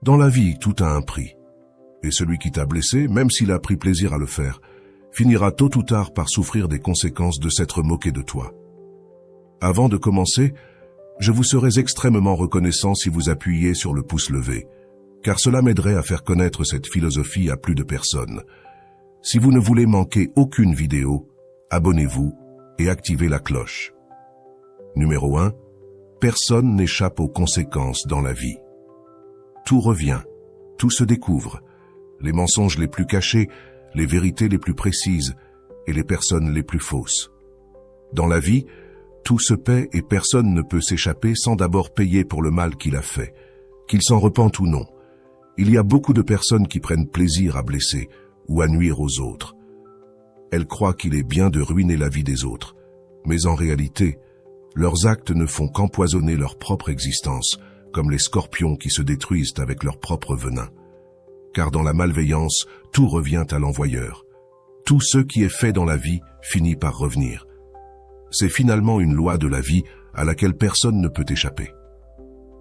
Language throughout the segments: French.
Dans la vie, tout a un prix. Et celui qui t'a blessé, même s'il a pris plaisir à le faire, finira tôt ou tard par souffrir des conséquences de s'être moqué de toi. Avant de commencer, je vous serais extrêmement reconnaissant si vous appuyiez sur le pouce levé, car cela m'aiderait à faire connaître cette philosophie à plus de personnes. Si vous ne voulez manquer aucune vidéo, abonnez-vous et activez la cloche. Numéro 1. Personne n'échappe aux conséquences dans la vie. Tout revient, tout se découvre, les mensonges les plus cachés, les vérités les plus précises et les personnes les plus fausses. Dans la vie, tout se paie et personne ne peut s'échapper sans d'abord payer pour le mal qu'il a fait, qu'il s'en repente ou non. Il y a beaucoup de personnes qui prennent plaisir à blesser ou à nuire aux autres. Elles croient qu'il est bien de ruiner la vie des autres, mais en réalité, leurs actes ne font qu'empoisonner leur propre existence, comme les scorpions qui se détruisent avec leur propre venin. Car dans la malveillance, tout revient à l'envoyeur. Tout ce qui est fait dans la vie finit par revenir. C'est finalement une loi de la vie à laquelle personne ne peut échapper.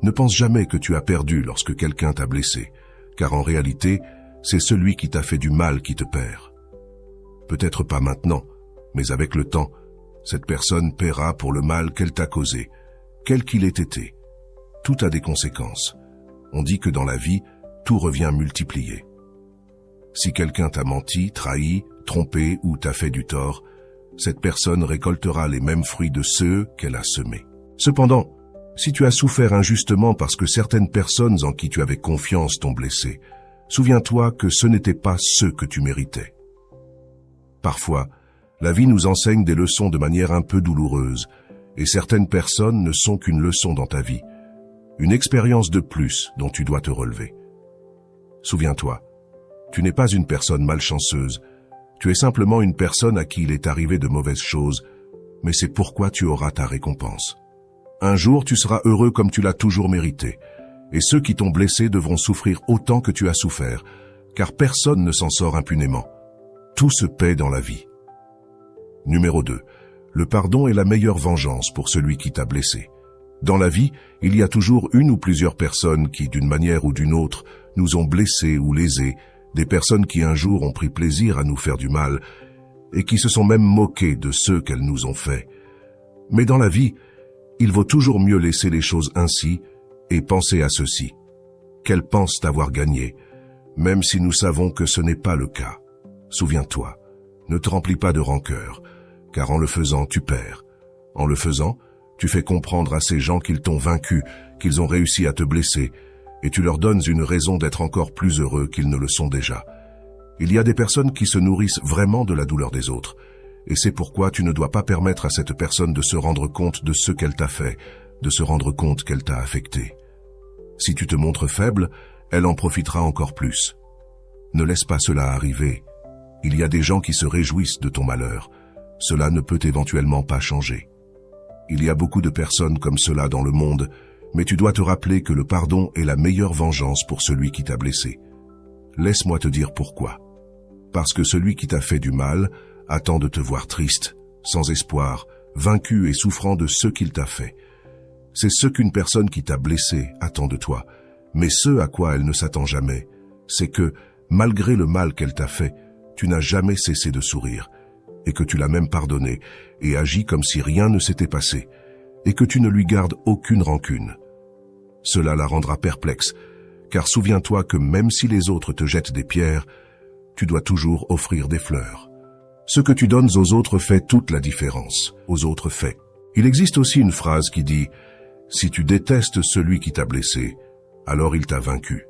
Ne pense jamais que tu as perdu lorsque quelqu'un t'a blessé, car en réalité, c'est celui qui t'a fait du mal qui te perd. Peut-être pas maintenant, mais avec le temps, cette personne paiera pour le mal qu'elle t'a causé, quel qu'il ait été. Tout a des conséquences. On dit que dans la vie, tout revient multiplié. Si quelqu'un t'a menti, trahi, trompé ou t'a fait du tort, cette personne récoltera les mêmes fruits de ceux qu'elle a semés. Cependant, si tu as souffert injustement parce que certaines personnes en qui tu avais confiance t'ont blessé, souviens-toi que ce n'était pas ceux que tu méritais. Parfois, la vie nous enseigne des leçons de manière un peu douloureuse, et certaines personnes ne sont qu'une leçon dans ta vie, une expérience de plus dont tu dois te relever. Souviens-toi, tu n'es pas une personne malchanceuse, tu es simplement une personne à qui il est arrivé de mauvaises choses, mais c'est pourquoi tu auras ta récompense. Un jour, tu seras heureux comme tu l'as toujours mérité, et ceux qui t'ont blessé devront souffrir autant que tu as souffert, car personne ne s'en sort impunément. Tout se paie dans la vie. Numéro 2. Le pardon est la meilleure vengeance pour celui qui t'a blessé. Dans la vie, il y a toujours une ou plusieurs personnes qui, d'une manière ou d'une autre, nous ont blessés ou lésés, des personnes qui un jour ont pris plaisir à nous faire du mal et qui se sont même moquées de ceux qu'elles nous ont fait. Mais dans la vie, il vaut toujours mieux laisser les choses ainsi et penser à ceci, qu'elles pensent avoir gagné, même si nous savons que ce n'est pas le cas. Souviens-toi, ne te remplis pas de rancœur, car en le faisant, tu perds. En le faisant, tu fais comprendre à ces gens qu'ils t'ont vaincu, qu'ils ont réussi à te blesser, et tu leur donnes une raison d'être encore plus heureux qu'ils ne le sont déjà. Il y a des personnes qui se nourrissent vraiment de la douleur des autres, et c'est pourquoi tu ne dois pas permettre à cette personne de se rendre compte de ce qu'elle t'a fait, de se rendre compte qu'elle t'a affecté. Si tu te montres faible, elle en profitera encore plus. Ne laisse pas cela arriver. Il y a des gens qui se réjouissent de ton malheur. Cela ne peut éventuellement pas changer. Il y a beaucoup de personnes comme cela dans le monde, mais tu dois te rappeler que le pardon est la meilleure vengeance pour celui qui t'a blessé. Laisse-moi te dire pourquoi. Parce que celui qui t'a fait du mal attend de te voir triste, sans espoir, vaincu et souffrant de ce qu'il t'a fait. C'est ce qu'une personne qui t'a blessé attend de toi, mais ce à quoi elle ne s'attend jamais, c'est que, malgré le mal qu'elle t'a fait, tu n'as jamais cessé de sourire, et que tu l'as même pardonné, et agi comme si rien ne s'était passé, et que tu ne lui gardes aucune rancune. Cela la rendra perplexe, car souviens-toi que même si les autres te jettent des pierres, tu dois toujours offrir des fleurs. Ce que tu donnes aux autres fait toute la différence, aux autres faits. Il existe aussi une phrase qui dit « Si tu détestes celui qui t'a blessé, alors il t'a vaincu ».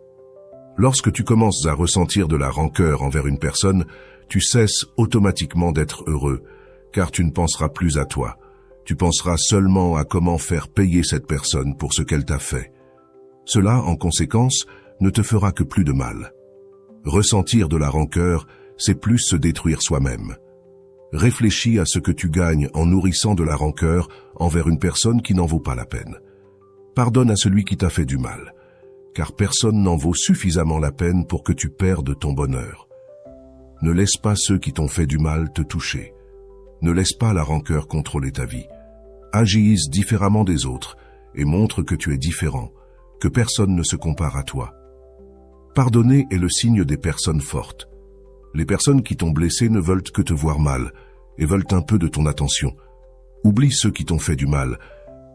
Lorsque tu commences à ressentir de la rancœur envers une personne, tu cesses automatiquement d'être heureux, car tu ne penseras plus à toi. Tu penseras seulement à comment faire payer cette personne pour ce qu'elle t'a fait. Cela, en conséquence, ne te fera que plus de mal. Ressentir de la rancœur, c'est plus se détruire soi-même. Réfléchis à ce que tu gagnes en nourrissant de la rancœur envers une personne qui n'en vaut pas la peine. Pardonne à celui qui t'a fait du mal, car personne n'en vaut suffisamment la peine pour que tu perdes ton bonheur. Ne laisse pas ceux qui t'ont fait du mal te toucher. Ne laisse pas la rancœur contrôler ta vie. Agisse différemment des autres et montre que tu es différent, que personne ne se compare à toi. Pardonner est le signe des personnes fortes. Les personnes qui t'ont blessé ne veulent que te voir mal et veulent un peu de ton attention. Oublie ceux qui t'ont fait du mal,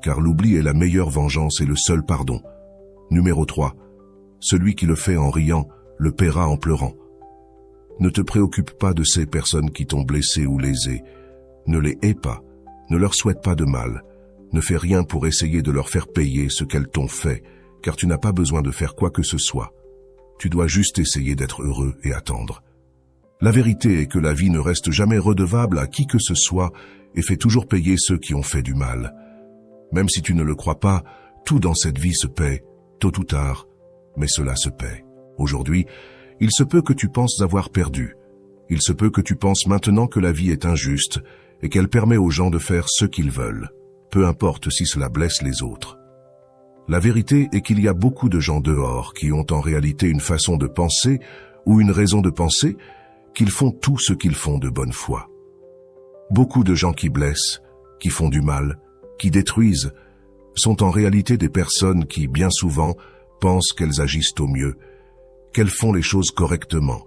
car l'oubli est la meilleure vengeance et le seul pardon. Numéro 3. Celui qui le fait en riant, le paiera en pleurant. Ne te préoccupe pas de ces personnes qui t'ont blessé ou lésé. Ne les hais pas, ne leur souhaite pas de mal. Ne fais rien pour essayer de leur faire payer ce qu'elles t'ont fait, car tu n'as pas besoin de faire quoi que ce soit. Tu dois juste essayer d'être heureux et attendre. La vérité est que la vie ne reste jamais redevable à qui que ce soit et fait toujours payer ceux qui ont fait du mal. Même si tu ne le crois pas, tout dans cette vie se paie, tôt ou tard, mais cela se paie. Aujourd'hui, il se peut que tu penses avoir perdu. Il se peut que tu penses maintenant que la vie est injuste et qu'elle permet aux gens de faire ce qu'ils veulent, peu importe si cela blesse les autres. La vérité est qu'il y a beaucoup de gens dehors qui ont en réalité une façon de penser ou une raison de penser, qu'ils font tout ce qu'ils font de bonne foi. Beaucoup de gens qui blessent, qui font du mal, qui détruisent, sont en réalité des personnes qui, bien souvent, pensent qu'elles agissent au mieux, qu'elles font les choses correctement.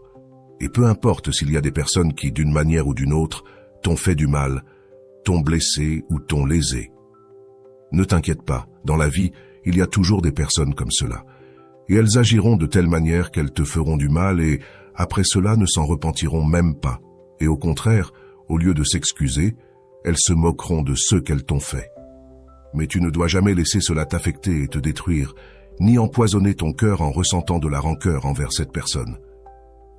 Et peu importe s'il y a des personnes qui, d'une manière ou d'une autre, t'ont fait du mal, t'ont blessé ou t'ont lésé. Ne t'inquiète pas, dans la vie, il y a toujours des personnes comme cela. Et elles agiront de telle manière qu'elles te feront du mal et, après cela, ne s'en repentiront même pas. Et au contraire, au lieu de s'excuser, elles se moqueront de ceux qu'elles t'ont fait. Mais tu ne dois jamais laisser cela t'affecter et te détruire, ni empoisonner ton cœur en ressentant de la rancœur envers cette personne.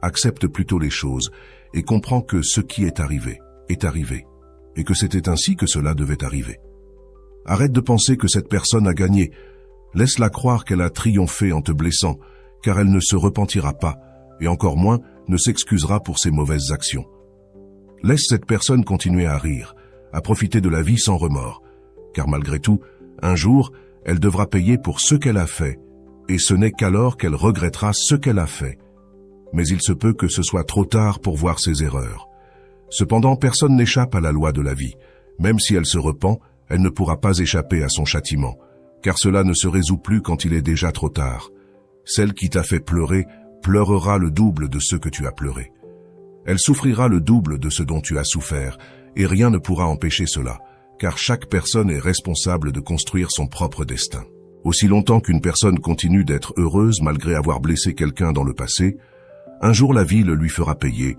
Accepte plutôt les choses et comprends que ce qui est arrivé, et que c'était ainsi que cela devait arriver. Arrête de penser que cette personne a gagné. Laisse-la croire qu'elle a triomphé en te blessant, car elle ne se repentira pas, et encore moins ne s'excusera pour ses mauvaises actions. Laisse cette personne continuer à rire, à profiter de la vie sans remords, car malgré tout, un jour, elle devra payer pour ce qu'elle a fait, et ce n'est qu'alors qu'elle regrettera ce qu'elle a fait. Mais il se peut que ce soit trop tard pour voir ses erreurs. Cependant, personne n'échappe à la loi de la vie. Même si elle se repent, elle ne pourra pas échapper à son châtiment, car cela ne se résout plus quand il est déjà trop tard. Celle qui t'a fait pleurer pleurera le double de ce que tu as pleuré. Elle souffrira le double de ce dont tu as souffert, et rien ne pourra empêcher cela, car chaque personne est responsable de construire son propre destin. Aussi longtemps qu'une personne continue d'être heureuse malgré avoir blessé quelqu'un dans le passé, un jour la vie le lui fera payer,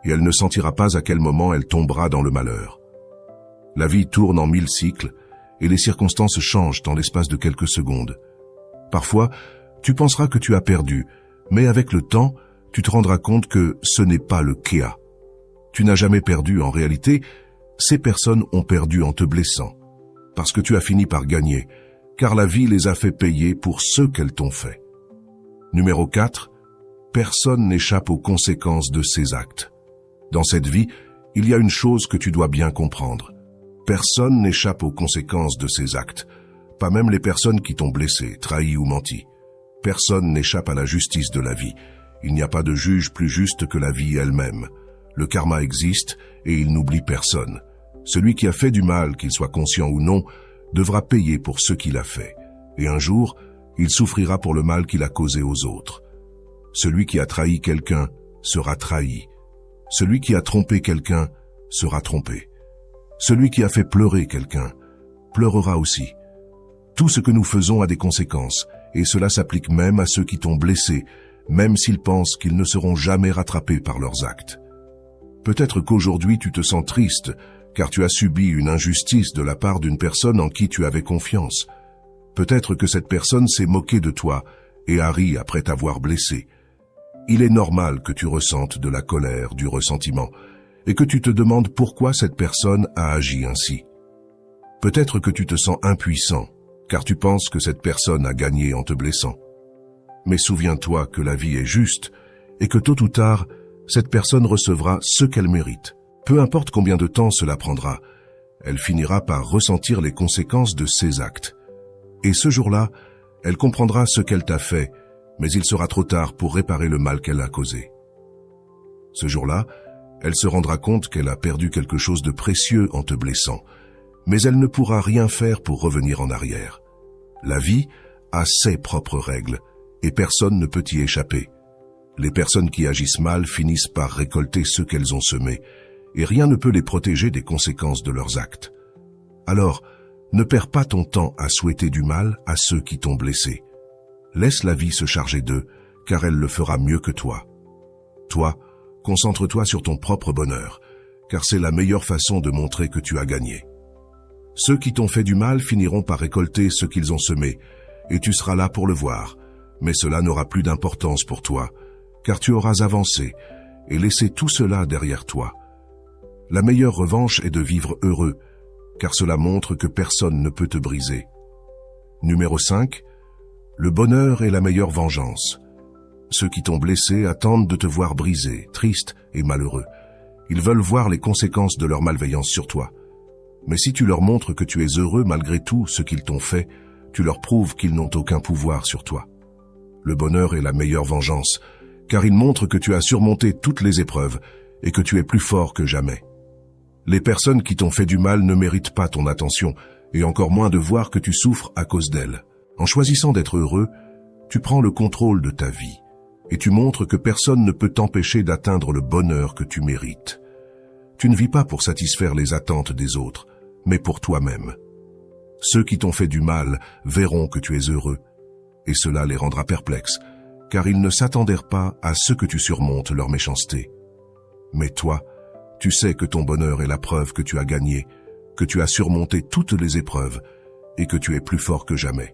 et elle ne sentira pas à quel moment elle tombera dans le malheur. La vie tourne en 1000 cycles, et les circonstances changent en l'espace de quelques secondes. Parfois, tu penseras que tu as perdu, mais avec le temps, tu te rendras compte que ce n'est pas le cas. Tu n'as jamais perdu en réalité, ces personnes ont perdu en te blessant, parce que tu as fini par gagner, car la vie les a fait payer pour ce qu'elles t'ont fait. Numéro 4. Personne n'échappe aux conséquences de ses actes. Dans cette vie, il y a une chose que tu dois bien comprendre. Personne n'échappe aux conséquences de ses actes, pas même les personnes qui t'ont blessé, trahi ou menti. Personne n'échappe à la justice de la vie. Il n'y a pas de juge plus juste que la vie elle-même. Le karma existe et il n'oublie personne. Celui qui a fait du mal, qu'il soit conscient ou non, devra payer pour ce qu'il a fait. Et un jour, il souffrira pour le mal qu'il a causé aux autres. Celui qui a trahi quelqu'un sera trahi. Celui qui a trompé quelqu'un sera trompé. Celui qui a fait pleurer quelqu'un pleurera aussi. Tout ce que nous faisons a des conséquences, et cela s'applique même à ceux qui t'ont blessé, même s'ils pensent qu'ils ne seront jamais rattrapés par leurs actes. Peut-être qu'aujourd'hui tu te sens triste, car tu as subi une injustice de la part d'une personne en qui tu avais confiance. Peut-être que cette personne s'est moquée de toi et a ri après t'avoir blessé. Il est normal que tu ressentes de la colère, du ressentiment, et que tu te demandes pourquoi cette personne a agi ainsi. Peut-être que tu te sens impuissant, car tu penses que cette personne a gagné en te blessant. Mais souviens-toi que la vie est juste, et que tôt ou tard, cette personne recevra ce qu'elle mérite. Peu importe combien de temps cela prendra, elle finira par ressentir les conséquences de ses actes. Et ce jour-là, elle comprendra ce qu'elle t'a fait, mais il sera trop tard pour réparer le mal qu'elle a causé. Ce jour-là, elle se rendra compte qu'elle a perdu quelque chose de précieux en te blessant, mais elle ne pourra rien faire pour revenir en arrière. La vie a ses propres règles, et personne ne peut y échapper. Les personnes qui agissent mal finissent par récolter ce qu'elles ont semé, et rien ne peut les protéger des conséquences de leurs actes. Alors, ne perds pas ton temps à souhaiter du mal à ceux qui t'ont blessé. Laisse la vie se charger d'eux, car elle le fera mieux que toi. Toi, concentre-toi sur ton propre bonheur, car c'est la meilleure façon de montrer que tu as gagné. Ceux qui t'ont fait du mal finiront par récolter ce qu'ils ont semé, et tu seras là pour le voir, mais cela n'aura plus d'importance pour toi, car tu auras avancé et laissé tout cela derrière toi. La meilleure revanche est de vivre heureux, car cela montre que personne ne peut te briser. Numéro 5. Le bonheur est la meilleure vengeance. Ceux qui t'ont blessé attendent de te voir brisé, triste et malheureux. Ils veulent voir les conséquences de leur malveillance sur toi. Mais si tu leur montres que tu es heureux malgré tout ce qu'ils t'ont fait, tu leur prouves qu'ils n'ont aucun pouvoir sur toi. Le bonheur est la meilleure vengeance, car il montre que tu as surmonté toutes les épreuves et que tu es plus fort que jamais. Les personnes qui t'ont fait du mal ne méritent pas ton attention, et encore moins de voir que tu souffres à cause d'elles. En choisissant d'être heureux, tu prends le contrôle de ta vie, et tu montres que personne ne peut t'empêcher d'atteindre le bonheur que tu mérites. Tu ne vis pas pour satisfaire les attentes des autres, mais pour toi-même. Ceux qui t'ont fait du mal verront que tu es heureux, et cela les rendra perplexes, car ils ne s'attendaient pas à ce que tu surmontes leur méchanceté. Mais toi, tu sais que ton bonheur est la preuve que tu as gagné, que tu as surmonté toutes les épreuves, et que tu es plus fort que jamais.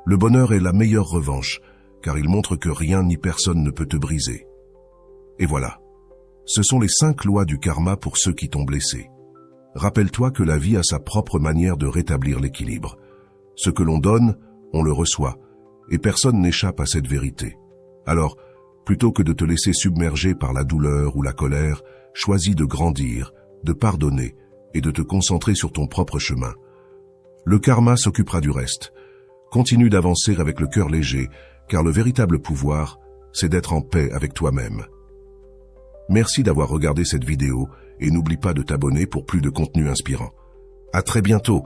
Le bonheur est la meilleure revanche, car il montre que rien ni personne ne peut te briser. Et voilà, ce sont les 5 lois du karma pour ceux qui t'ont blessé. Rappelle-toi que la vie a sa propre manière de rétablir l'équilibre. Ce que l'on donne, on le reçoit, et personne n'échappe à cette vérité. Alors, plutôt que de te laisser submerger par la douleur ou la colère, choisis de grandir, de pardonner et de te concentrer sur ton propre chemin. Le karma s'occupera du reste. Continue d'avancer avec le cœur léger, car le véritable pouvoir, c'est d'être en paix avec toi-même. Merci d'avoir regardé cette vidéo et n'oublie pas de t'abonner pour plus de contenu inspirant. À très bientôt